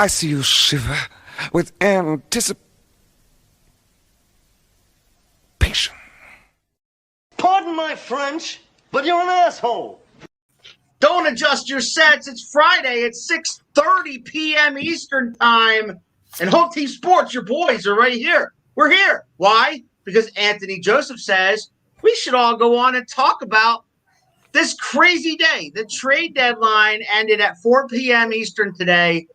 I see you shiver with anticipation. Pardon my French, but you're an asshole. Don't adjust your sets. It's Friday at 6:30 p.m. Eastern Time. And Home Team Sports, your boys are right here. We're here. Why? Because Anthony Joseph says we should all go on and talk about this crazy day. The trade deadline ended at 4 p.m. Eastern today.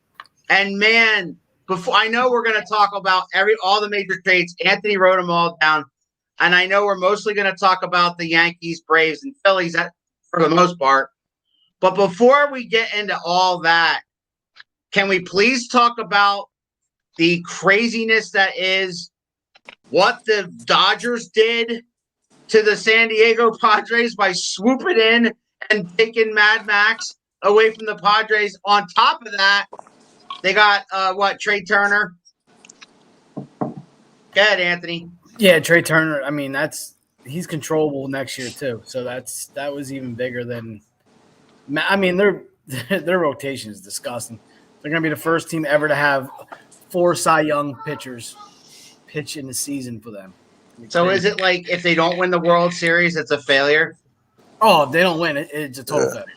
And man, before I know we're going to talk about all the major trades. Anthony wrote them all down. And I know we're mostly going to talk about the Yankees, Braves, and Phillies for the most part. But before we get into all that, can we please talk about the craziness that is what the Dodgers did to the San Diego Padres by swooping in and taking Mad Max away from the Padres? On top of that, they got, Trey Turner? Go ahead, Anthony. Yeah, Trey Turner. I mean, he's controllable next year too. So that was even bigger than. I mean, their rotation is disgusting. They're going to be the first team ever to have 4 Cy Young pitchers pitch in the season for them. So is it like if they don't win the World Series, it's a failure? Oh, if they don't win, it's a total failure.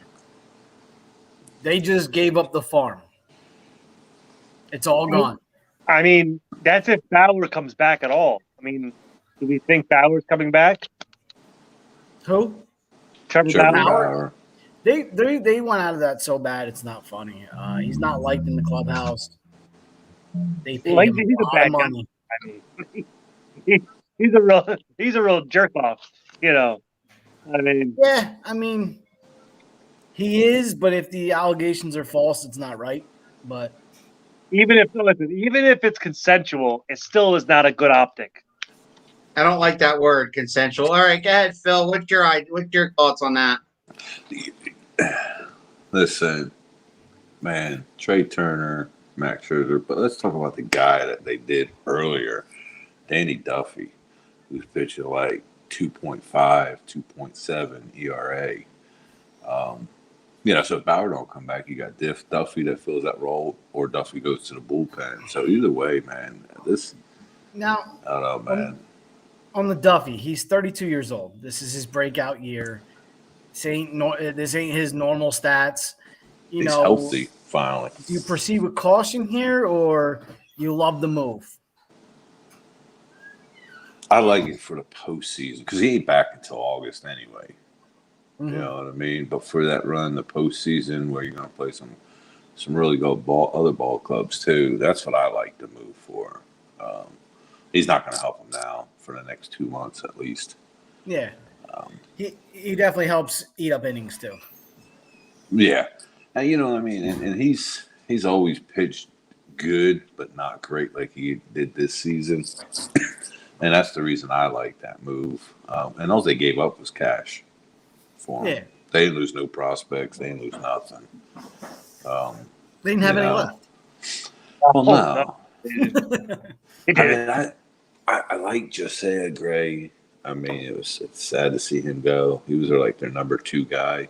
They just gave up the farm. It's all gone. I mean, that's if Bauer comes back at all. I mean, do we think Bauer's coming back? Who? Trevor Bauer. They went out of that so bad it's not funny. He's not liked in the clubhouse. They paid him a lot of money. I mean, he's a real jerk off. You know, I mean. Yeah, I mean, he is. But if the allegations are false, it's not right. But even if it's consensual, it still is not a good optic. I don't like that word, consensual. All right, go ahead, Phil. What's your thoughts on that? Listen, man, Trey Turner, Max Scherzer, but let's talk about the guy that they did earlier, Danny Duffy, who's pitching like 2.5, 2.7 ERA. So if Bauer don't come back, you got Duffy that fills that role, or Duffy goes to the bullpen. So either way, man, I don't know, man. On the Duffy, he's 32 years old. This is his breakout year. This ain't his normal stats. He's healthy, finally. Do you proceed with caution here, or you love the move? I like it for the postseason because he ain't back until August anyway. Mm-hmm. You know what I mean? But for that run, the postseason, where you're going to play some really good other ball clubs too, that's what I like to move for. He's not going to help him now for the next 2 months at least. Yeah. He definitely helps eat up innings too. Yeah. And you know what I mean? And he's always pitched good, but not great like he did this season. And that's the reason I like that move. And all they gave up was cash for him. Yeah. They didn't lose no prospects. They didn't lose nothing. They didn't have any left. Well, no. I like Josiah Gray. I mean, it's sad to see him go. He was their number 2 guy.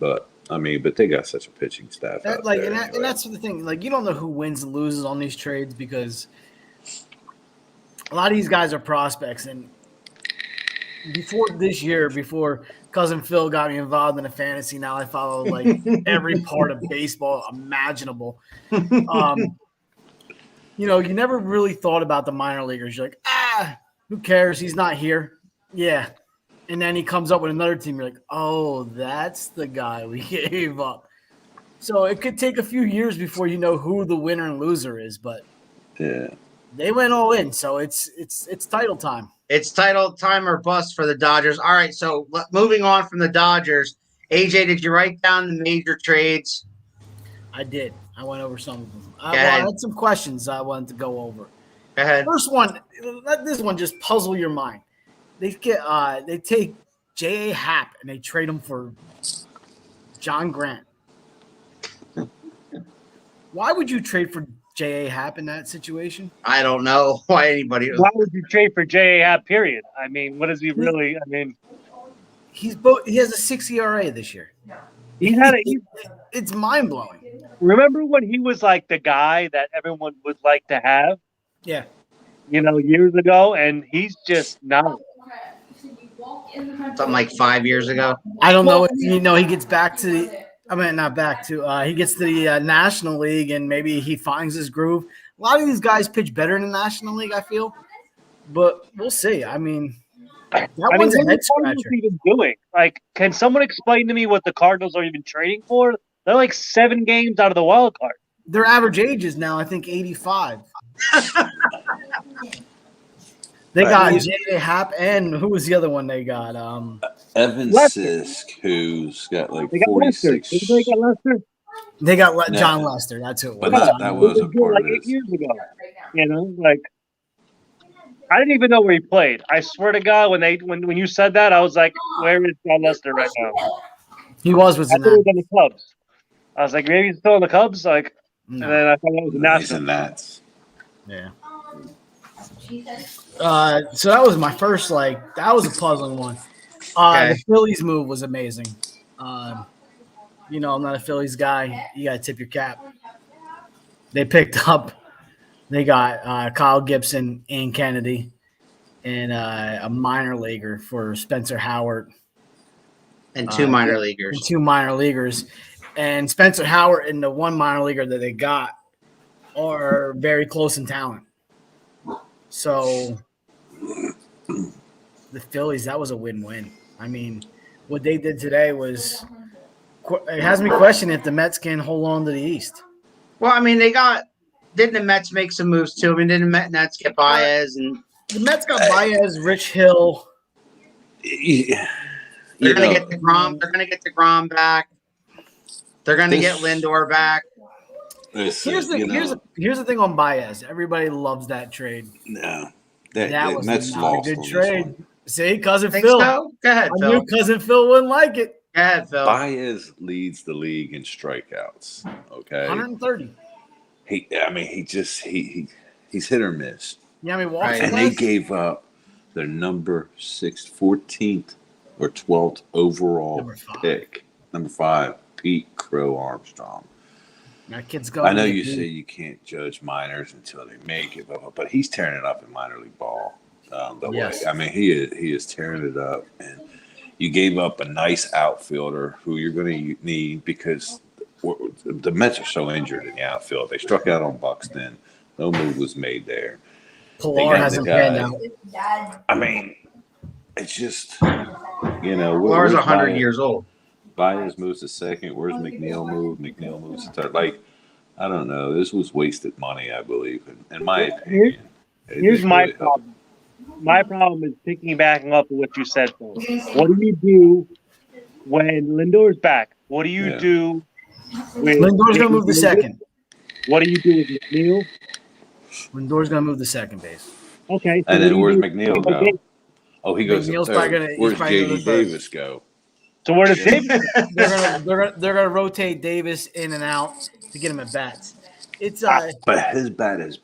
But they got such a pitching staff out there. And that's the thing. Like, you don't know who wins and loses on these trades because a lot of these guys are prospects. And before Cousin Phil got me involved in a fantasy, now I follow every part of baseball imaginable. You never really thought about the minor leaguers. You're like, who cares? He's not here. Yeah. And then he comes up with another team. You're like, oh, that's the guy we gave up. So it could take a few years before you know who the winner and loser is. But yeah, they went all in. So it's title time. It's title time or bust for the Dodgers. All right. So moving on from the Dodgers, AJ, did you write down the major trades? I did. I went over some of them. I had some questions I wanted to go over. Go ahead. First one, let this one just puzzle your mind. They take J.A. Happ and they trade him for John Grant. Why would you trade for J.A. Happ in that situation? I don't know why anybody. Why would you trade for J.A. Happ? Period. I mean, what is he really? I mean, he has a 6 ERA this year. It's mind blowing. Remember when he was like the guy that everyone would like to have, Yeah. years ago, and he's just not. Something like 5 years ago. I don't know if he gets back to the. I mean, not back to. He gets to the National League and maybe he finds his groove. A lot of these guys pitch better in the National League, I feel, but we'll see. I mean, that one's a what are head the Cardinals scratcher. even doing? Like, can someone explain to me what the Cardinals are even trading for? They're like 7 games out of the wild card. Their average age is now, I think, 85. They got J.A. Happ, and who was the other one they got? Evan Lester. Sisk, who's got like They got Lester. 46. Did they get Lester? They got No. John Lester. That's who it was. But John that Lester. was a part like of 8 this. years ago. Like I didn't even know where he played. I swear to God, when you said that, I was like, "Where is John Lester right now?" He was I in thought he was on the Cubs. I was like, maybe he's still in the Cubs. Like, No. and then I thought that was the He's National. in that. Yeah. So that was my first, that was a puzzling one. The Phillies move was amazing. I'm not a Phillies guy. You got to tip your cap. They got Kyle Gibson and Kennedy and a minor leaguer for Spencer Howard. And 2 minor leaguers. And 2 minor leaguers. And Spencer Howard and the 1 minor leaguer that they got are very close in talent. So the Phillies, that was a win-win. I mean, what they did today was it has me questioning if the Mets can hold on to the East. Well, I mean, didn't the Mets make some moves too? I mean, didn't the Mets get Baez and The Mets got Baez, Rich Hill. Yeah. they're gonna get DeGrom. They're gonna get DeGrom back. They're gonna get Lindor back. Here's the thing on Baez. Everybody loves that trade. No. That was Mets not a lost good on this trade. one. See, cousin Think Phil. so? Go ahead, I Phil. knew cousin Phil wouldn't like it. Go ahead, Phil. Baez leads the league in strikeouts. Okay. 130. He's hit or miss. Yeah, I mean, walks. Right. And they gave up their number 14th or 12th overall Number 5. pick. Number 5, Pete Crow Armstrong. That kid's going. I know you say you can't judge minors until they make it, but he's tearing it up in minor league ball. Yes. I mean, he is tearing it up, and you gave up a nice outfielder who you're going to need because the Mets are so injured in the outfield. They struck out on Buxton. No move was made there. Pilar hasn't panned out. I mean, it's just Pilar's 100 years old. Baez moves to second. Where's McNeil move? McNeil moves to third. Like, I don't know. This was wasted money, I believe, in my opinion. Here's my problem. My problem is backing up with what you said, Phil. What do you do when Lindor's back? What do you do with Lindor's going to move the second. What do you do with McNeil? Lindor's going to move the second base. Okay. So And then where's McNeil go? Oh, he goes McNeil's to probably third. gonna- Where's he's probably gonna J.D. go third. Davis go? So where does Davis? They're gonna rotate Davis in and out to get him at bats. It's But his bat is,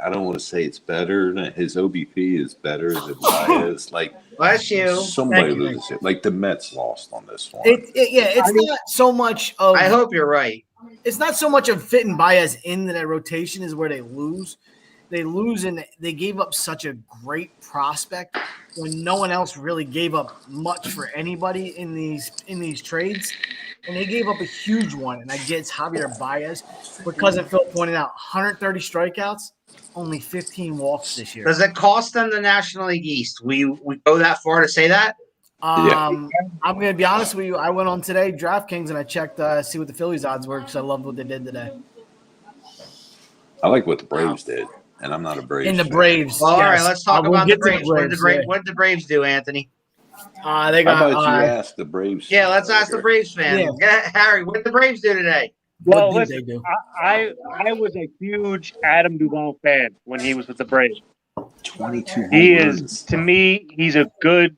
I don't want to say it's better. His OBP is better than Baez. Like, Bless you. somebody Thank you. loses it. Like, the Mets lost on this one. it's not so much of. I hope you're right. It's not so much of fitting Baez into that rotation is where they lose. They lose and they gave up such a great prospect when no one else really gave up much for anybody in these trades. And they gave up a huge one, and I get it's Javier Baez. But cousin Phil pointed out 130 strikeouts, only 15 walks this year. Does it cost them the National League East? We go that far to say that? I'm going to be honest with you. I went on today, DraftKings, and I checked see what the Phillies odds were because I loved what they did today. I like what the Braves did, and I'm not a Braves In the fan. Braves. Well, all right, yes. let's talk We'll about the get to Braves. What did the Braves do, Anthony? They How got about you ask the Braves? Yeah, let's ask the Braves fan. Yeah, Harry, what did the Braves do today? Well, what did listen, they do? I was a huge Adam Duvall fan when he was with the Braves. 22 He home is, runs. to me, he's a good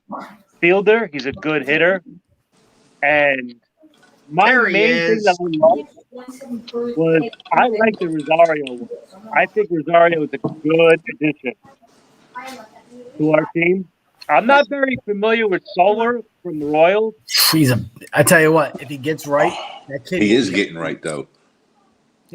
fielder. He's a good hitter. And my There he main thing is. that I loved was I like the Rosario one. I think Rosario is a good addition to our team. I'm not very familiar with Solar from the Royals. I tell you what, if he gets right, that kid. He is getting right though.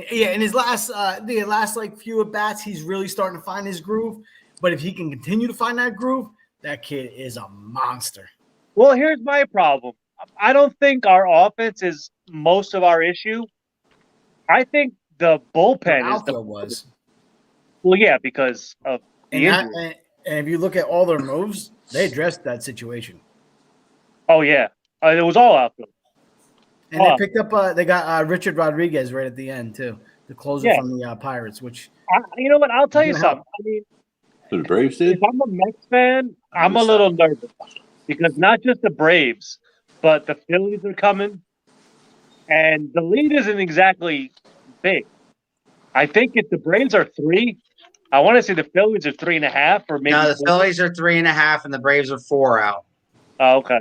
Yeah, in his last like few at bats, he's really starting to find his groove. But if he can continue to find that groove, that kid is a monster. Well, here's my problem. I don't think our offense is most of our issue. I think the bullpen is the was. Well, yeah, because of the injury. And if you look at all their moves, they addressed that situation. Oh yeah, it was all outfield. And they picked up. They got Richard Rodriguez right at the end too, the closer from the Pirates. Which you know what? I'll tell you something. I mean, the Braves did. If I'm a Mets fan, I'm a little nervous because not just the Braves, but the Phillies are coming, and the lead isn't exactly big. I think if the Braves are 3, I want to say the Phillies are 3.5, or maybe. No, the Phillies are 3.5, and the Braves are 4 out. Oh, okay.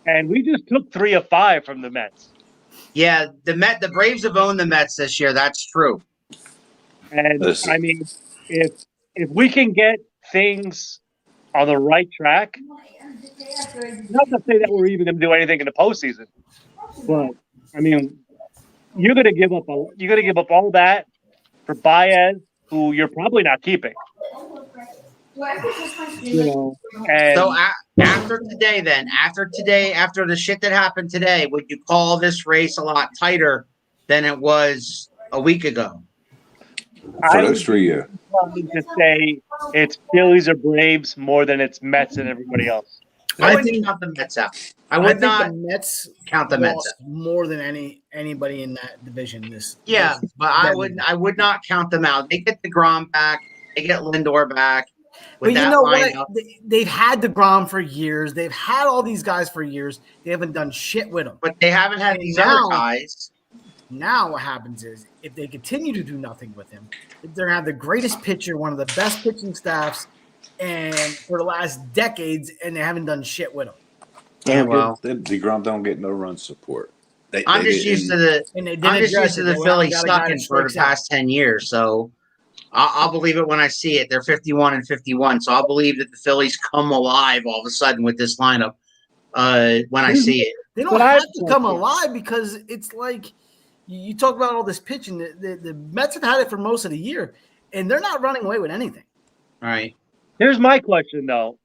And we just took 3 of 5 from the Mets. Yeah, the Braves have owned the Mets this year. That's true. And I mean, if we can get things on the right track, not to say that we're even going to do anything in the postseason, but I mean, you're going to give up all that for Baez, who you're probably not keeping. You know, and so after the shit that happened today, would you call this race a lot tighter than it was a week ago? For those 3 years. To say it's Phillies or Braves more than it's Mets and everybody else. I wouldn't count the Mets out. I would not the Mets count the Mets out. More than anybody in that division. But I would not count them out. They get DeGrom back. They get Lindor back. But you know what? They've had DeGrom for years. They've had all these guys for years. They haven't done shit with them. But they haven't had these other guys. Now what happens is if they continue to do nothing with him, they're going to have the greatest pitcher, one of the best pitching staffs, and for the last decades, and they haven't done shit with him. Yeah, well, DeGrom don't get no run support. I'm just used to the Phillies sucking for the past 10 years, so I'll believe it when I see it. They're 51-51, so I'll believe that the Phillies come alive all of a sudden with this lineup when I see it. They don't have to come alive because it's like you talk about all this pitching. The Mets have had it for most of the year, and they're not running away with anything. All right. Here's my question, though.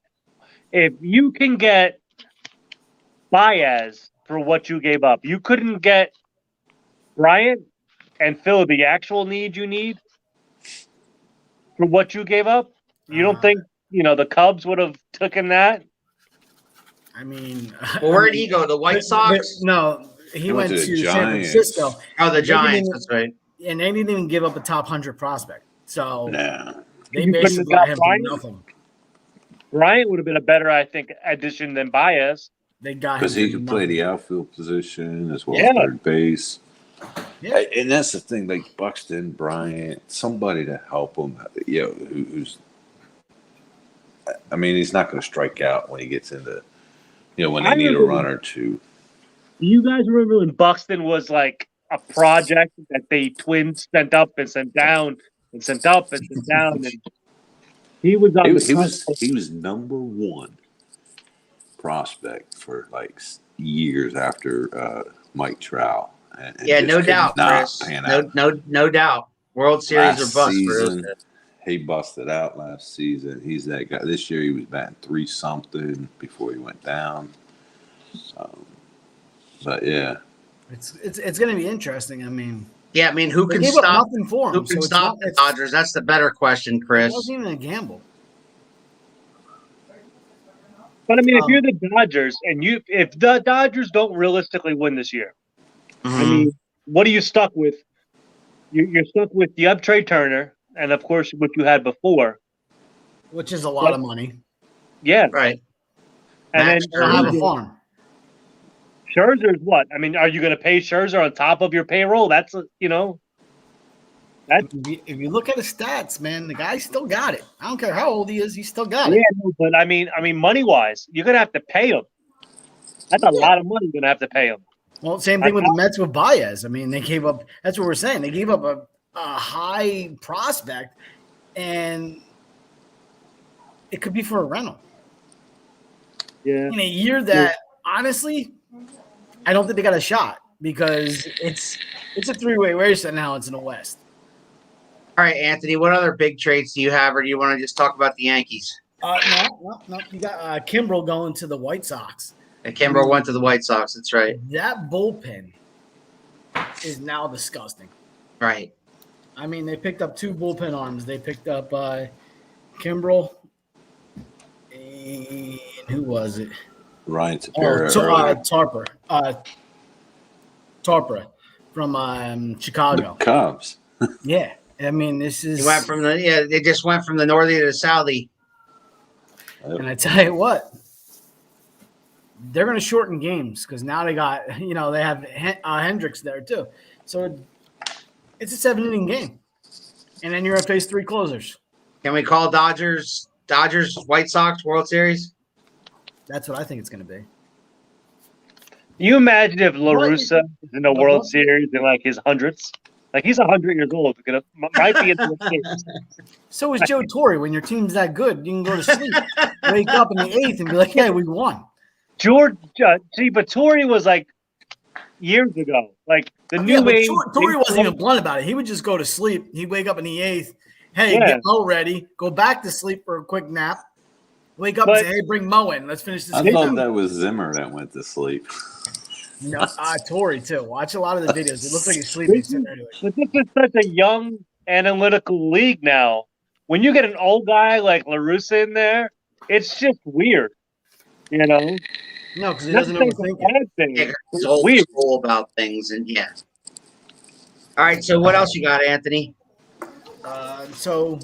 If you can get Baez for what you gave up, you couldn't get Bryant and fill the actual need you need for what you gave up? You don't think, the Cubs would have taken that? I mean, well, where'd he go? The White Sox? No, he went to San Francisco. Oh, the Giants. That's right. And they didn't even give up a top 100 prospect. So they You basically couldn't have got him got for nothing. Bryant would have been a better, I think, addition than Baez. They got him because he could play the outfield position as well Yeah. as third base. Yeah. And that's the thing, like Buxton, Bryant, somebody to help him. Who's. I mean, he's not going to strike out when he gets into, when they need a run or two. Do you guys remember when Buxton was like a project that the Twins sent up and sent down and sent up and sent down? And he was on he was number one prospect for like years after Mike Trout. And no doubt, Chris. No doubt. World Series or bust for those guys. He busted out last season. He's that guy. This year he was batting 3-something before he went down. But yeah, it's going to be interesting. I mean, who can stop nothing for him? Who can stop the Dodgers? That's the better question, Chris. It wasn't even a gamble. But I mean, if you're the Dodgers and if the Dodgers don't realistically win this year, I mean, what are you stuck with? You're stuck with you have Trey Turner, and of course, what you had before, which is a lot of money. Yeah, right. And then have a farm. Scherzer's what? I mean, are you going to pay Scherzer on top of your payroll? That's That's if you look at his stats, man, the guy still got it. I don't care how old he is, he still got it. Yeah, no, but I mean, money wise, you're going to have to pay him. That's a lot of money you're going to have to pay him. Well, same thing with the Mets with Baez. I mean, they gave up. That's what we're saying. They gave up a high prospect, and it could be for a rental. Yeah. In a year that, honestly, I don't think they got a shot because it's a three-way race right now. It's in the West. All right, Anthony, what other big trades do you have, or do you want to just talk about the Yankees? No. You got Kimbrel going to the White Sox. And Kimbrel went to the White Sox. That's right. That bullpen is now disgusting. Right. I mean, they picked up 2 bullpen arms. They picked up Kimbrel and who was it? Ryan Tepera. Tarpra from Chicago. The Cubs. Yeah. I mean, this is. They just went from the northy to the southy. And I tell you what, they're going to shorten games because now they got, they have Hendricks there too. So it's a 7-inning game. And then you're going to face 3 closers. Can we call Dodgers White Sox World Series? That's what I think it's going to be. You imagine if La Russa is in the World Series in like his hundreds? Like he's 100 years old. Might be in the States. So is Joe Torre. When your team's that good, you can go to sleep, wake up in the 8th, and be like, "Hey, we won." But Torre was like years ago. Like the new age. Torre wasn't even blunt about it. He would just go to sleep. He'd wake up in the 8th. Hey, get Mo ready. Go back to sleep for a quick nap. Wake up and say, "Hey, bring Mo in. Let's finish this." I thought that was Zimmer that went to sleep. No, Torre too. Watch a lot of the videos. It looks like he's sleeping. But this is such a young analytical league now. When you get an old guy like La Russa in there, it's just weird. No, because he doesn't overthink it. He's old school about things, and yeah. All right, so what else you got, Anthony? So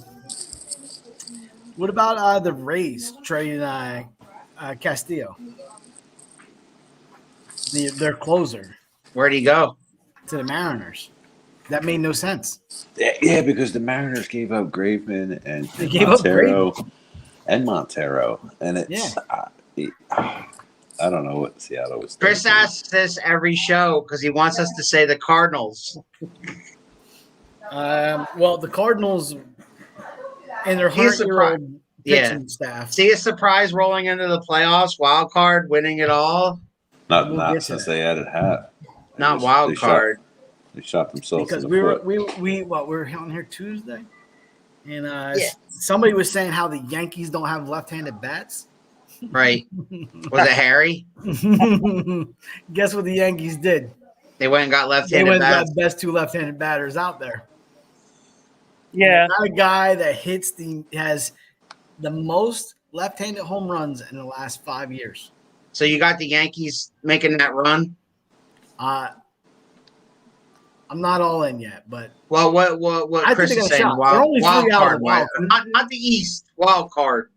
what about the Rays trading Castillo? Their closer. Where'd he go? To the Mariners. That made no sense. Yeah, because the Mariners gave up Graveman and Montero, and it's I don't know what Seattle was thinking. Chris asks this every show because he wants us to say the Cardinals. Well, the Cardinals and their 100-year-old pitching staff. See a surprise rolling into the playoffs, wild card, winning it all. Not since they added Hat. Not wild card. They shot themselves because in the foot. we were on here Tuesday, and somebody was saying how the Yankees don't have left-handed bats. Right? Was it Harry? Guess what the Yankees did? They went and got left-handed bats. They went and got the best 2 left-handed batters out there. Yeah, not a guy that has the most left-handed home runs in the last 5 years. So you got the Yankees making that run? I'm not all in yet, but what Chris is saying? Wild card, not the East. Wild card.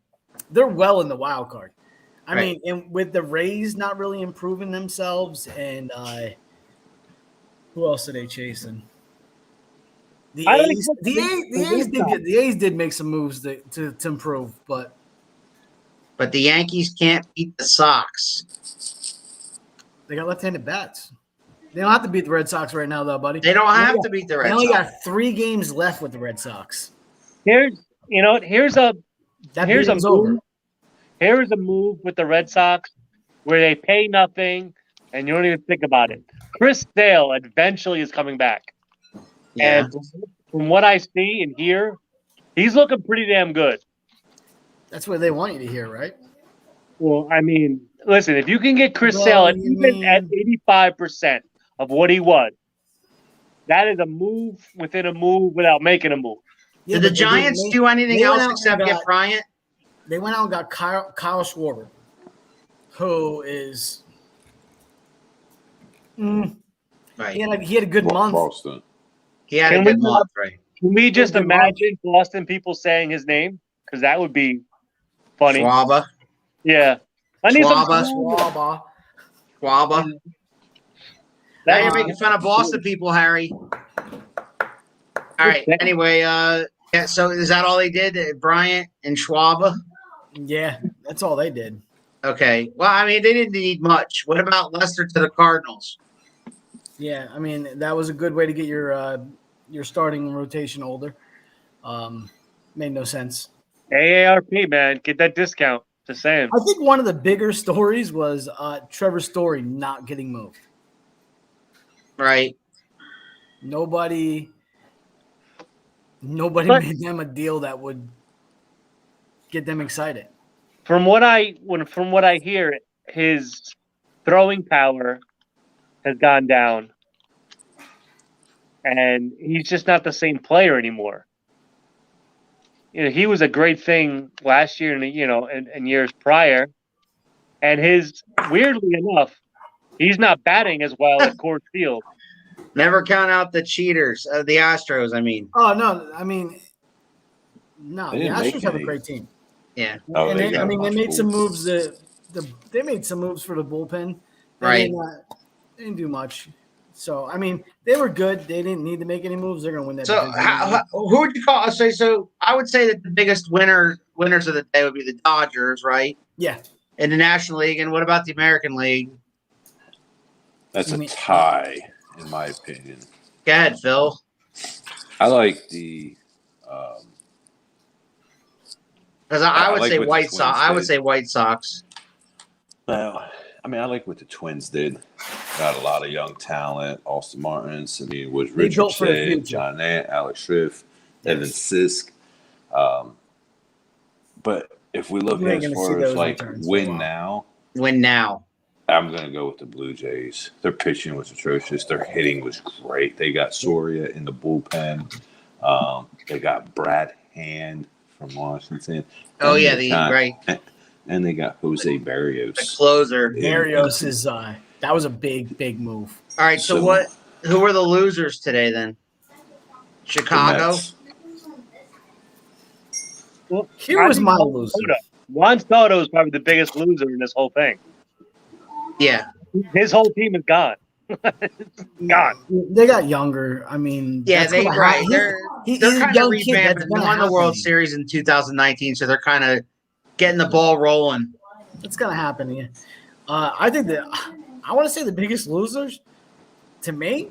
They're well in the wild card. I mean, and with the Rays not really improving themselves, and who else are they chasing? The A's did make some moves to improve, but the Yankees can't beat the Sox. They got left-handed bats. They don't have to beat the Red Sox right now, though, buddy. They don't have to beat the Red Sox. They only got 3 games left with the Red Sox. Here's a move. Here's a move with the Red Sox where they pay nothing and you don't even think about it. Chris Sale eventually is coming back. Yeah. And from what I see and hear, he's looking pretty damn good. That's what they want you to hear, right? Well, I mean, listen, if you can get Chris Sale even at 85% of what he was, that is a move within a move without making a move. Did the Giants do anything else except get Bryant? They went out and got Kyle Schwarber, who is right. He had a good month. Boston. He had a good month, right? Can we just imagine Boston people saying his name? Because that would be funny. Schwaba. Yeah. Schwaba. Now you're making fun of Boston people, Harry. All right. Anyway, so is that all they did? Bryant and Schwaba? Yeah, that's all they did. Okay. Well, I mean, they didn't need much. What about Lester to the Cardinals? Yeah, I mean, that was a good way to get your starting rotation older. Made no sense. AARP, man, get that discount. Just saying. I think one of the bigger stories was Trevor Story not getting moved. Right. Nobody But- made them a deal that would get them excited. From what I hear, his throwing power has gone down, and he's just not the same player anymore. He was a great thing last year, and years prior, and weirdly enough, he's not batting as well at Coors Field. Never count out the cheaters, the Astros. I mean, Oh no, I mean, no, They the didn't make Astros have a any. great team. yeah, Oh, And they they got a made bunch of some fools. moves. They made some moves for the bullpen. Right. They didn't do much. So I mean, they were good. They didn't need to make any moves. They're going to win that. So, division. who would you call? So I would say that the biggest winners of the day would be the Dodgers, right? Yeah, In the National League, and what about the American League? That's I a mean- tie, in my opinion. Go ahead, Phil. I like the. Because I would like say what the White Twins Sox. I would did. say White Sox. Well, I mean, I like what the Twins did. Got a lot of young talent. Austin Martins. I mean, was They Richard built for the Shea, future. John Nant, Alex Schrift, Evan Sisk. But if we look You ain't as gonna see far as those like returns for a win while. now, Win now. I'm going to go with the Blue Jays. Their pitching was atrocious. Their hitting was great. They got Soria in the bullpen. They got Brad Hand from Washington. Oh And yeah, they the got- right And they got Jose the Barrios. closer. Barrios is that was a big move. All right. So So- what? Who were the losers today then? The Chicago. Mets. Well, Here I was think my Juan loser. Soto. Juan Soto is probably the biggest loser in this whole thing. Yeah. His whole team is gone. Gone. They got younger. I mean, Yeah, that's they gonna right. happen. They're He's they're a kind of young kid. revamping. That's They gonna won the happen. World Series in 2019, so they're kind of getting the ball rolling. It's gonna happen. Yeah. I think that I want to say the biggest losers to me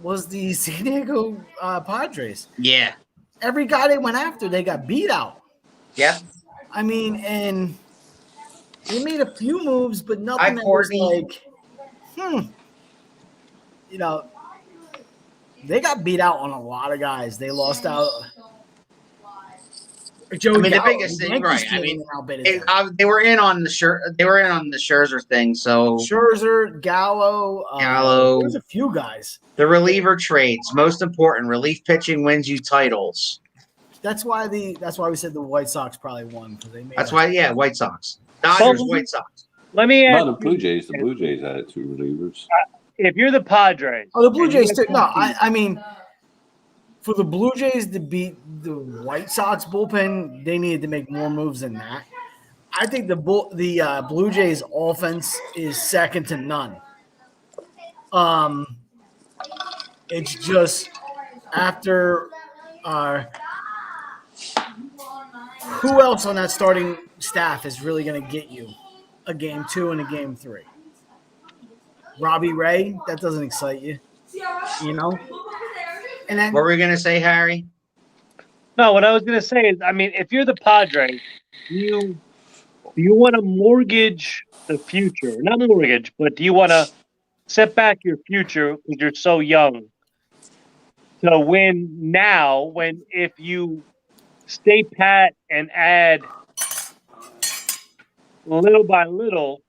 was the San Diego Padres. Yeah. Every guy they went after, they got beat out. Yep. I mean, and they made a few moves, but nothing Hi, that was Courtney. like, you know, they got beat out on a lot of guys. They lost out. Joey I mean, the Gallo, biggest thing, Yankees right? I came mean, in and outbid They were in on the They were in on the Scherzer thing. So Scherzer, Gallo, Gallo. There's a few guys. the reliever trades, most important. Relief pitching wins you titles. That's why we said the White Sox probably won because they made. That's why. Yeah, White Sox, Dodgers, White Sox. Let me ask No, the Blue Jays. The Blue Jays had two relievers. if you're the Padres. Oh, the Blue and you Jays guys too. No, compete- I mean, for the Blue Jays to beat the White Sox bullpen, they needed to make more moves than that. I think the Blue Jays offense is second to none. It's just after who else on that starting staff is really going to get you a game 2 and a game 3? Robbie Ray, that doesn't excite you, you know. And then What were we gonna say, Harry? No, what I was going to say is, I mean, if you're the Padres, do you want to mortgage the future? Not mortgage, but do you want to set back your future because you're so young to win now when if you stay pat and add little by little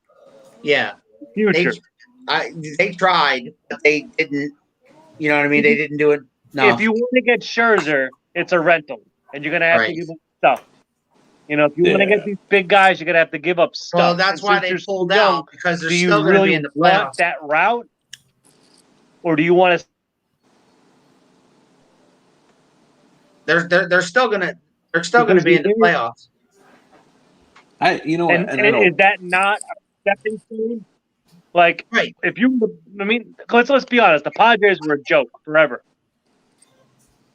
Yeah, future? they tried, but they didn't. You know what I mean? They didn't do it. No. If you want to get Scherzer, it's a rental, and you're going to have to Right. give up stuff. You know, if you want to Yeah. get these big guys, you're going to have to give up stuff. well, that's And why since they you're so pulled young, out because they're do you still going to really be in the want playoffs. that route, or do you want to? They're still going to be in the playoffs. You know what? And, And I don't- is that not a stepping stone? Like, Right. if you, I mean, let's be honest. The Padres were a joke forever,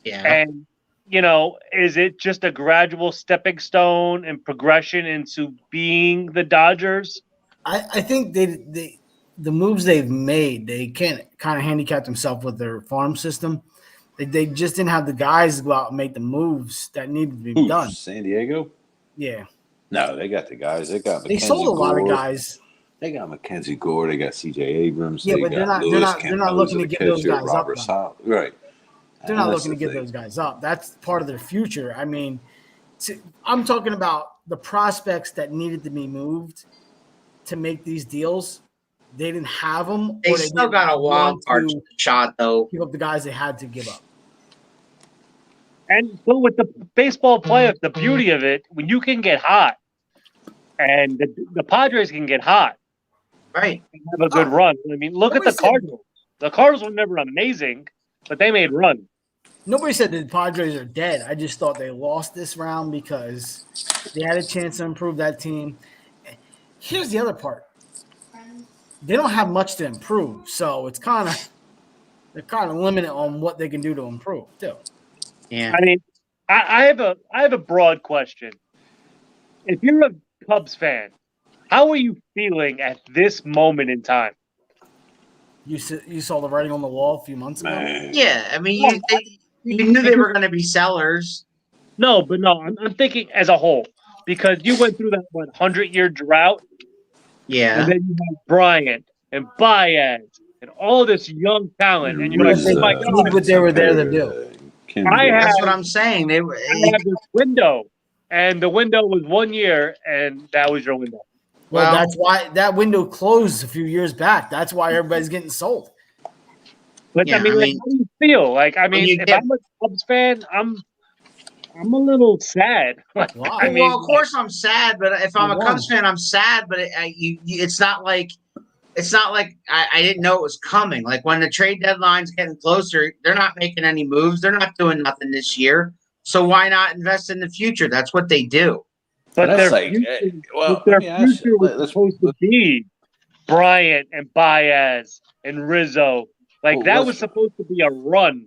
Yeah. and you know, is it just a gradual stepping stone and progression into being the Dodgers? I think the moves they've made, they can't kind of handicap themselves with their farm system. They just didn't have the guys to go out and make the moves that needed to be Who, done. San Diego. Yeah. No, they got the guys. They got They Mackenzie sold a lot of Gore. guys. They got Mackenzie Gore. They got C.J. Abrams. Yeah, They but they're got not. They're Lewis not. They're not Campbell, looking to the give those catcher, guys up. Robert Though. Sala. Right. They're And not that's looking to the give thing. those guys up. That's part of their future. I mean, I'm talking about the prospects that needed to be moved to make these deals. They didn't have them. They or still didn't got a wild want card to shot, though. give up the guys they had to give up. And so with the baseball playoffs, the beauty of it, when you can get hot, and the Padres can get hot, Right. and have a good run. I mean, look at the Nobody said- Cardinals. The Cardinals were never amazing, but they made runs. Nobody said the Padres are dead. I just thought they lost this round because they had a chance to improve that team. Here's the other part. They don't have much to improve, so it's they're kind of limited on what they can do to improve too. Yeah. I mean, I have a broad question. If you're a Cubs fan, how are you feeling at this moment in time? You saw the writing on the wall a few months ago. Man. Yeah. I mean, you knew they were going to be sellers. No, I'm thinking as a whole because you went through that 100-year drought, Yeah. and then you have Bryant and Baez and all this young talent, and you're like, oh my Did God, what they were there to do. That's what I'm saying. I have this window, and the window was 1 year, and that was your window. Well, Well- that's why that window closed a few years back. That's why everybody's getting sold. But Yeah, I mean, I like, mean- how do you feel? Like, I mean, you if get- I'm a Cubs fan, I'm a little sad. Why? I mean, well, of course I'm sad, but if I'm You a won. Cubs fan, I'm sad. But it's not like I didn't know it was coming. Like when the trade deadline's getting closer, they're not making any moves. They're not doing nothing this year. So why not invest in the future? That's what they do. but That's their like, future, well, their let me ask future you, was let's- supposed to be Bryant and Baez and Rizzo. Like Well, that let's- was supposed to be a run.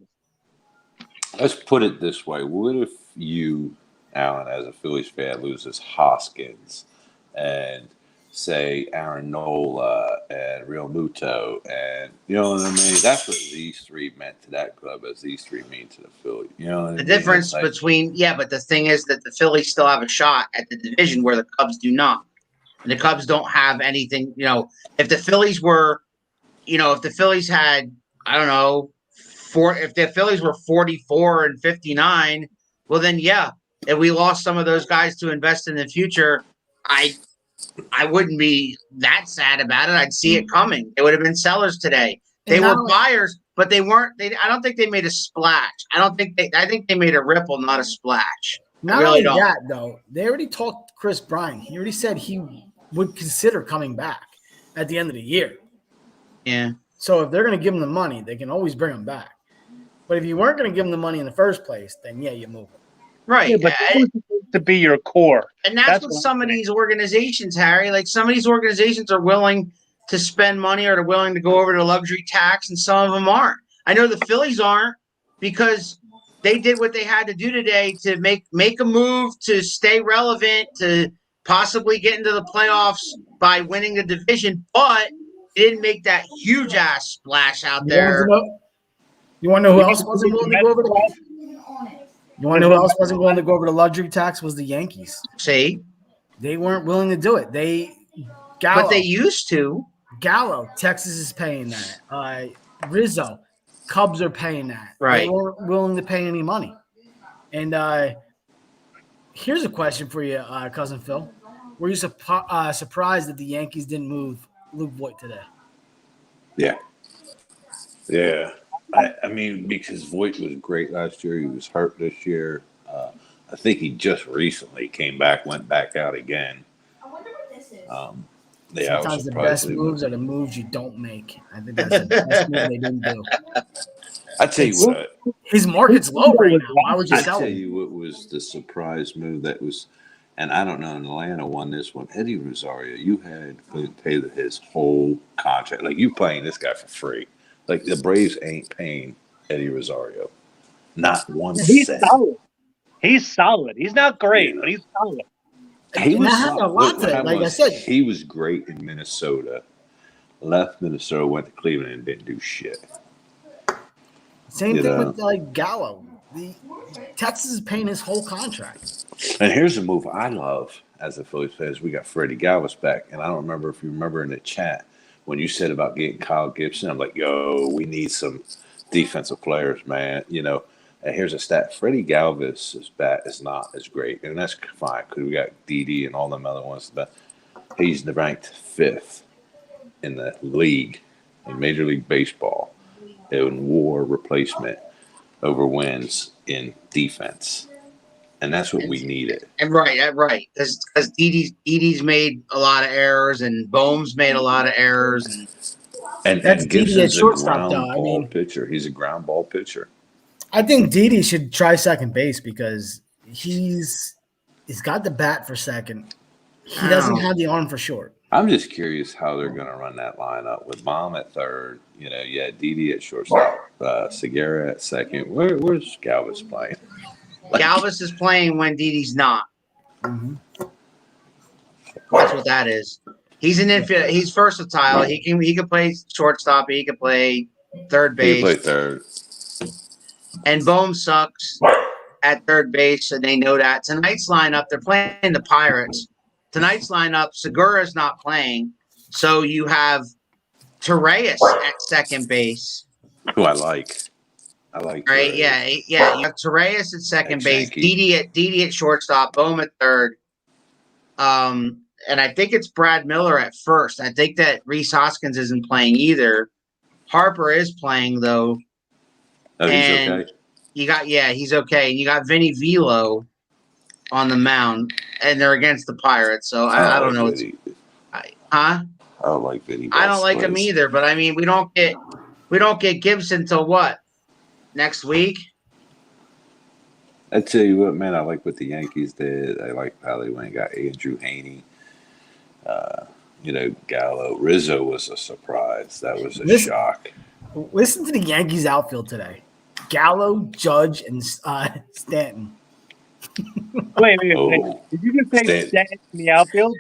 Let's put it this way. What if you, Alan, as a Phillies fan, loses Hoskins and say Aaron Nola and Real Muto and you know what I mean? That's what these three meant to that club as these three mean to the Phillies. You know what I The mean? difference It's like- between but the thing is that the Phillies still have a shot at the division where the Cubs do not. And the Cubs don't have anything. If the Phillies were, if the Phillies had, I don't know, if the Phillies were 44 and 59, well then if we lost some of those guys to invest in the future, I wouldn't be that sad about it. I'd see it coming. They would have been sellers today. They And were not only- buyers, but they weren't. I don't think they made a splash. I think they made a ripple, not a splash. Not really only don't. that, though, they already talked to Chris Bryant. He already said he would consider coming back at the end of the year. Yeah. So if they're going to give him the money, they can always bring him back. But if you weren't going to give him the money in the first place, then you move him. Right. Yeah, but that was supposed to be your core. And that's what what some I'm of saying. these organizations, Harry, like some of these organizations are willing to spend money or they're willing to go over to luxury tax, and some of them aren't. I know the Phillies aren't because they did what they had to do today to make a move to stay relevant, to possibly get into the playoffs by winning the division, but they didn't make that huge ass splash out there. You want to know who else wasn't willing to go over the You want to know who else wasn't willing to go over the luxury tax was the Yankees. See? They weren't willing to do it. Gallo, But they used to. Gallo, Texas is paying that. Rizzo, Cubs are paying that. Right. They weren't willing to pay any money. And here's a question for you, cousin Phil. Were you surprised that the Yankees didn't move Luke Voigt today? Yeah. I mean, because Voigt was great last year. He was hurt this year. I think he just recently came back, went back out again. I wonder what this is. I Sometimes was the surprised best they moves are the moves you don't make. I think that's the best move they didn't do. I tell you what. His market's low right now. Why would you I sell tell him? you what was the surprise move that was, and I don't know, in Atlanta won this one. Eddie Rosario, you had to pay his whole contract. Like you paying this guy for free. Like the Braves ain't paying Eddie Rosario, not one He's cent. solid. He's solid. He's not great, but he's solid. He And was that happened a lot today. Like I said, he was great in Minnesota. Left Minnesota, went to Cleveland, and didn't do shit. same You thing know. with Gallo. The Texas is paying his whole contract. And here's a move I love as a Phillies fan is we got Freddie Galvis back. And I don't remember if you remember in the chat when you said about getting Kyle Gibson. I'm like, yo, we need some defensive players, man. And here's a stat. Freddie Galvis' bat is not as great. And that's fine because we got Didi and all them other ones. But he's ranked 5th in the league in Major League Baseball in WAR replacement over wins in defense. And that's what we needed. And right. Because Didi's made a lot of errors, and Bohm's made a lot of errors. And Gibson's a ground ball pitcher. He's a ground ball pitcher. I think Didi should try second base because he's got the bat for second. He doesn't have the arm for short. I'm just curious how they're going to run that lineup with Baum at third. Didi at shortstop, Segura at second. Where's Galvis playing? Galvis is playing when Didi's not. Mm-hmm. That's what that is. He's an infield. He's versatile. He can play shortstop. He can play third base. He can play third. And Bohm sucks at third base, and they know that. Tonight's lineup, they're playing the Pirates. Tonight's lineup, Segura's not playing, so you have Torreyes at second base. Who I like. Right? Yeah. You have Torreyes at second base, Didi at shortstop, Bohm at third. And I think it's Brad Miller at first. I think that Rhys Hoskins isn't playing either. Harper is playing though. Oh, he's okay. He's okay. And you got Vinny Velo on the mound, and they're against the Pirates. So I don't know. I don't like Vinny. I don't like him either. But I mean, we don't get Gibson till what? Next week? I tell you what, man, I like what the Yankees did. I like how they went and got Andrew Haney. Gallo. Rizzo was a surprise. That was a shock. Listen to the Yankees outfield today. Gallo, Judge, and Stanton. Wait. Did you just say Stanton in the outfield?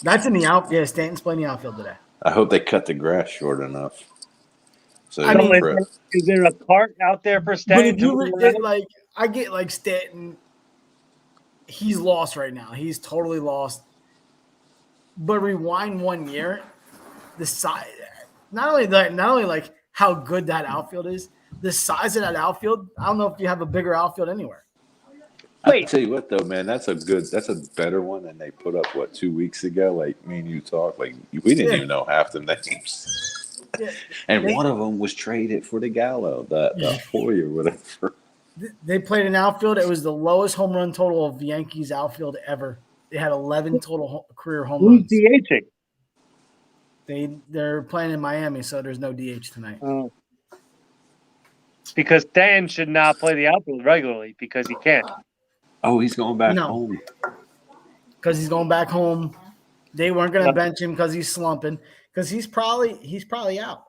That's in the outfield. Yeah, Stanton's playing the outfield today. I hope they cut the grass short enough. So is there a cart out there for Stanton? I get Stanton. He's lost right now. He's totally lost. But rewind 1 year, the size. Not only how good that outfield is, the size of that outfield. I don't know if you have a bigger outfield anywhere. I tell you what, though, man, that's a better one than they put up 2 weeks ago. Like me and you talked, we didn't even know half the names. Yeah. And one of them was traded for the Gallo, the Hoyer, whatever. They played an outfield. It was the lowest home run total of the Yankees outfield ever. They had 11 total career home runs. Who's DHing? They're playing in Miami, so there's no DH tonight. Because Dan should not play the outfield regularly because he can't. Oh, he's going back home. Because he's going back home. They weren't going to bench him because he's slumping. Because he's probably out.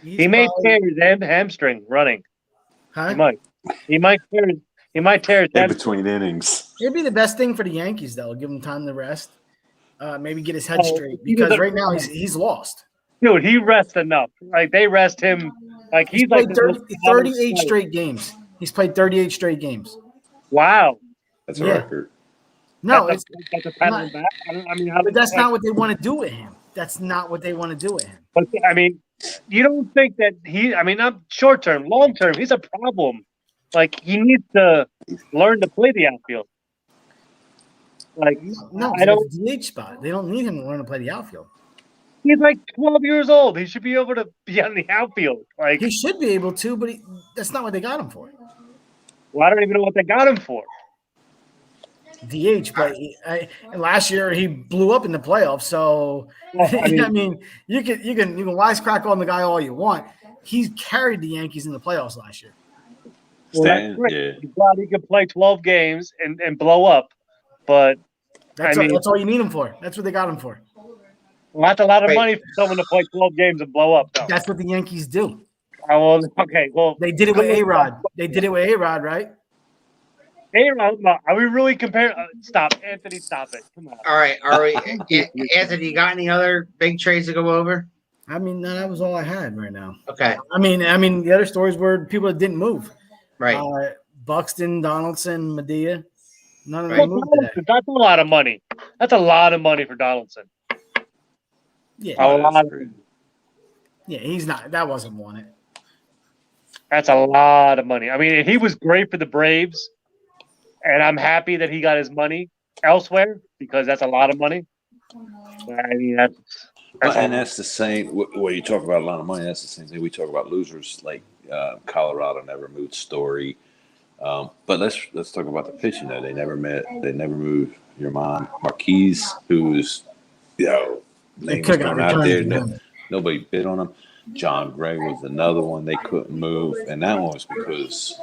He may tear his hamstring running. Huh? He might tear his hamstring between innings. It'd be the best thing for the Yankees, though. Give him time to rest. Maybe get his head straight. Because right now he's lost. Dude, he rests enough. They rest him. He's played 38 straight games. He's played 38 straight games. Wow. That's a record. No, that's a pat on the back. But that's not what they want to do with him. That's not what they want to do with him. But you don't think that not short term, long term, he's a problem. He needs to learn to play the outfield. No, I don't DH spot. They don't need him to learn to play the outfield. He's 12 years old. He should be able to be on the outfield. He should be able to, but that's not what they got him for. Well, I don't even know what they got him for. DH, but last year he blew up in the playoffs. So you can wisecrack on the guy all you want. He carried the Yankees in the playoffs last year. Well, that's great. Yeah. He's glad he could play 12 games and blow up, but that's all you need him for. That's what they got him for. Well, that's a lot of money for someone to play 12 games and blow up, though. That's what the Yankees do. Oh, well, okay. Well, they did it with A-Rod. They did it with A-Rod, right? A-Rod, are we really comparing? Stop, Anthony. Stop it. Come on. All right, are we? Anthony, you got any other big trades to go over? No, that was all I had right now. Okay. The other stories were people that didn't move. Right. Buxton, Donaldson, Medea. None of Right. them moved today. That's a lot of money. That's a lot of money for Donaldson. Yeah, A lot. yeah, he's not. That wasn't wanted. That's a lot of money. I mean, he was great for the Braves, and I'm happy that he got his money elsewhere because that's a lot of money. I mean, that's the same. When you talk about a lot of money, that's the same thing we talk about losers. Like Colorado never moved Story, but let's talk about the pitching. Though they never moved Yerman Marquise, who's name was thrown out there. Nobody bid on him. John Gray was another one they couldn't move, and that one was because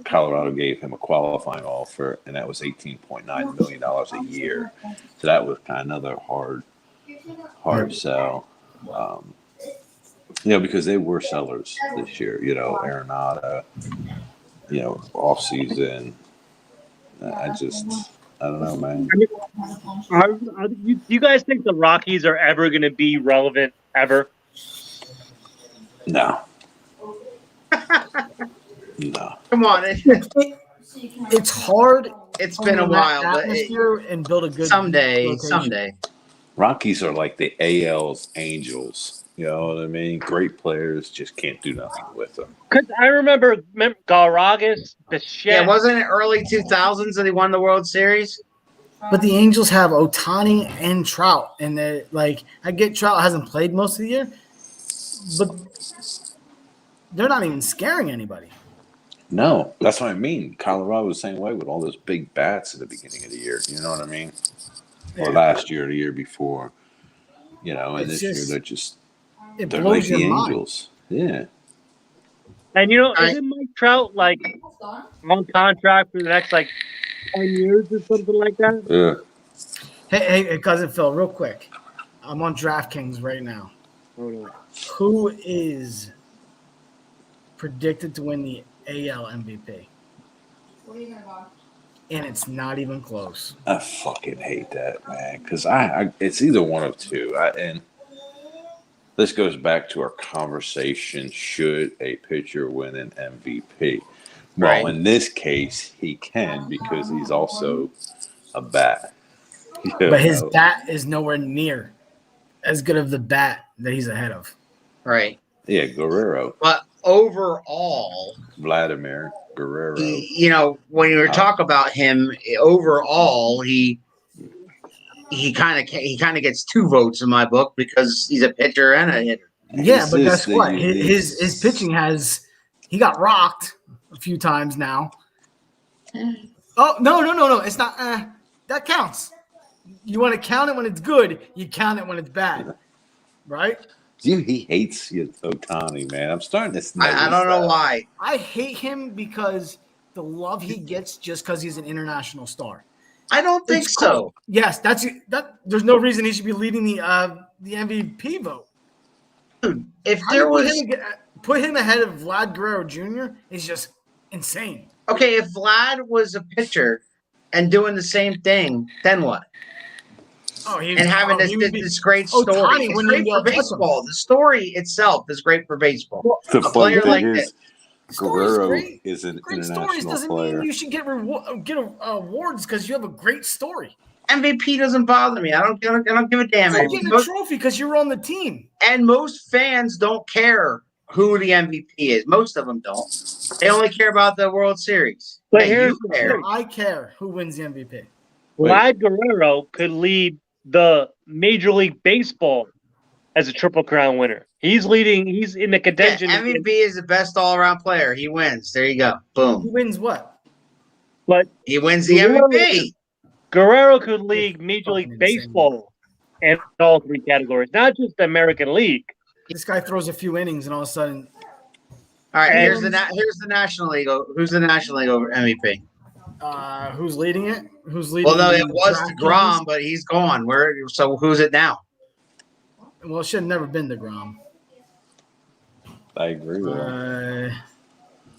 Colorado gave him a qualifying offer, and that was $18.9 million a year. So that was kind of another hard sell. Because they were sellers this year. Arenado, off season. I don't know, man. Do you guys think the Rockies are ever going to be relevant ever? No. No. Come on. It's hard. It's been a while, but and build a good someday. Rockies are like the AL's Angels. You know what I mean? Great players, just can't do nothing with them. Because I remember Garragas, Bichette. Yeah, wasn't it early 2000s that he won the World Series? But the Angels have Ohtani and Trout, and I get Trout hasn't played most of the year, but they're not even scaring anybody. No, that's what I mean. Colorado was the same way with all those big bats at the beginning of the year. You know what I mean? Or last year, or the year before. And this year they're like the Angels. Yeah. And isn't Mike Trout on contract for the next 10 years or something like that? Yeah. Hey, cousin Phil, real quick. I'm on DraftKings right now. Who is predicted to win the AL MVP? What are you gonna buy? And it's not even close. I fucking hate that, man. Because it's either one of two. And this goes back to our conversation: should a pitcher win an MVP? Well, Right. in this case, he can because he's also a bat. But his bat is nowhere near as good of the bat that he's ahead of. Right. Yeah, Guerrero. But overall, Vladimir Guerrero. When you were talking about him, overall, he kind of gets 2 votes in my book because he's a pitcher and a hitter. Yeah, but guess what? His pitching he got rocked a few times now. Oh, no. It's not. That counts. You want to count it when it's good. You count it when it's bad. Right? He hates Ohtani, man. I'm starting to I don't know why. I hate him because the love he gets just because he's an international star. I don't think so. Cool. Yes, there's no reason he should be leading the MVP vote. Dude, if there was put him ahead of Vlad Guerrero Jr. is just insane. Okay, if Vlad was a pitcher and doing the same thing, then what? Having this great story. It's great for baseball. The story itself is great for baseball. The a player like this. Guerrero is an great international stories doesn't player. mean you should get awards because you have a great story. MVP doesn't bother me. I don't give a damn. You're getting a trophy because you were on the team. And most fans don't care who the MVP is. Most of them don't. They only care about the World Series. But I care who wins the MVP. Vlad Guerrero could lead the Major League Baseball as a Triple Crown winner. He's in the contention. Yeah, MVP is the best all-around player. He wins. There you go. Boom. He wins what? But he wins the MVP. Guerrero could lead Major League Baseball in all 3 categories, not just the American League. This guy throws a few innings and all of a sudden. All right, here's the National League. Who's the National League over MVP? Who's leading it? Who's leading? Well, no, it was DeGrom, but he's gone. So who's it now? Well, it should have never been DeGrom. I agree with him.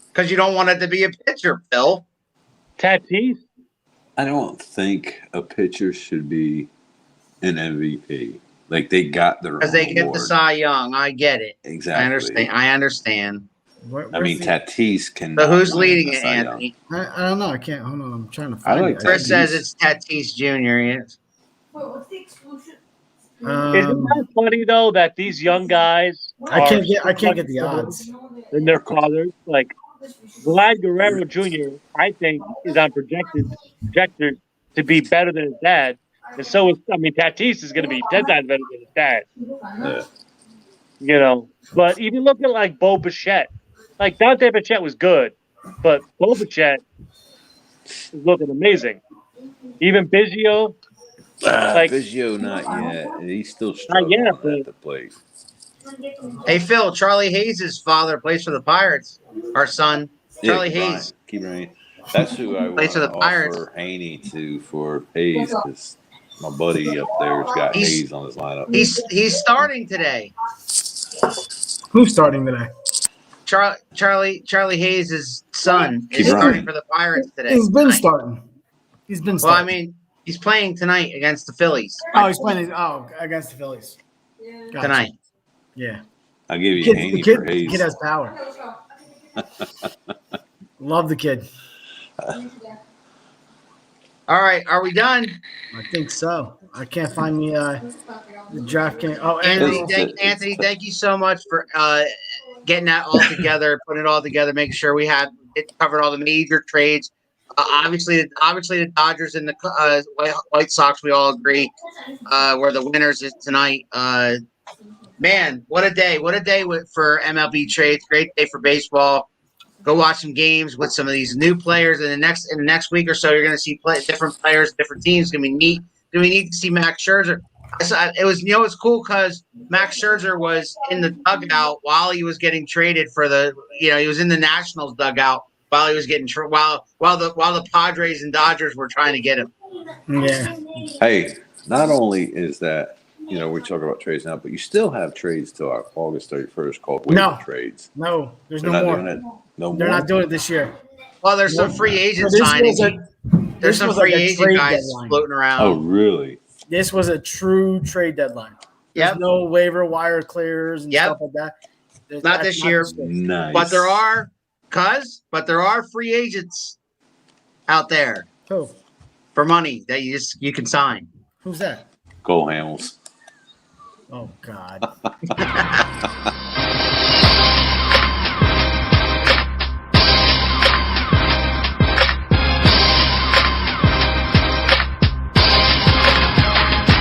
Because you don't want it to be a pitcher, Phil. Tatis? I don't think a pitcher should be an MVP. Like they got their because they get the Cy Young. I get it. Exactly. I understand. I mean, Tatis can. So who's leading it, Anthony? I don't know. I can't. Hold on. I'm trying to I find like it. Chris says it's Tatis Jr. Yes. Wait, what's the exclusion? Isn't that funny though that these young guys I can't get the odds. and their fathers like Vlad Guerrero Jr. I think is on projected to be better than his dad, and so is Tatis is going to be 10 times better than his dad. Yeah. You know, but even look at like Bo Bichette, like Dante Bichette was good, but Bo Bichette is looking amazing. Even Biggio. Like Biggio, not yet. He's still struggling at the plate. Hey Phil, Charlie Hayes' father plays for the Pirates. Our son, Charlie Hayes. Keep Ryan. That's who I want Plays for to the Pirates. offer Haney to for Hayes because my buddy up there's got Hayes on his lineup. He's starting today. Who's starting today? Charlie Hayes' son Keep is starting running. for the Pirates today. He's been starting. Well, I mean, he's playing tonight against the Phillies. Oh, he's playing. Against the Phillies Gotcha. Tonight. Yeah. I'll give you The Haney kid, for the Hayes. kid has power. Love the kid. All right, are we done? I think so. I can't find the draft game. Oh, Anthony, thank you so much for getting that all together, putting it all together, making sure we had it covered all the major trades. Obviously, the Dodgers and the White Sox, we all agree, were the winners tonight. Man, what a day! What a day for MLB trades. Great day for baseball. Go watch some games with some of these new players. In the next week or so, you're going to see different players, different teams. It's going to be neat. Do we need to see Max Scherzer? It's cool because Max Scherzer was in the dugout while he was getting traded for he was in the Nationals dugout while he was getting while the Padres and Dodgers were trying to get him. Yeah. Hey, not only is that we talk about trades now, but you still have trades till August 31st called waiver trades. No, there's They're no not more. doing it. No They're more. not doing it this year. Well, there's some free agent This signings. There's some free agent trade guys deadline. floating around. Oh, really? This was a true trade deadline. There's no waiver wire clears and stuff like that. Not this year. Nice. But there are free agents out there Who? for money that you can sign. Who's that? Cole Hamels. Oh God.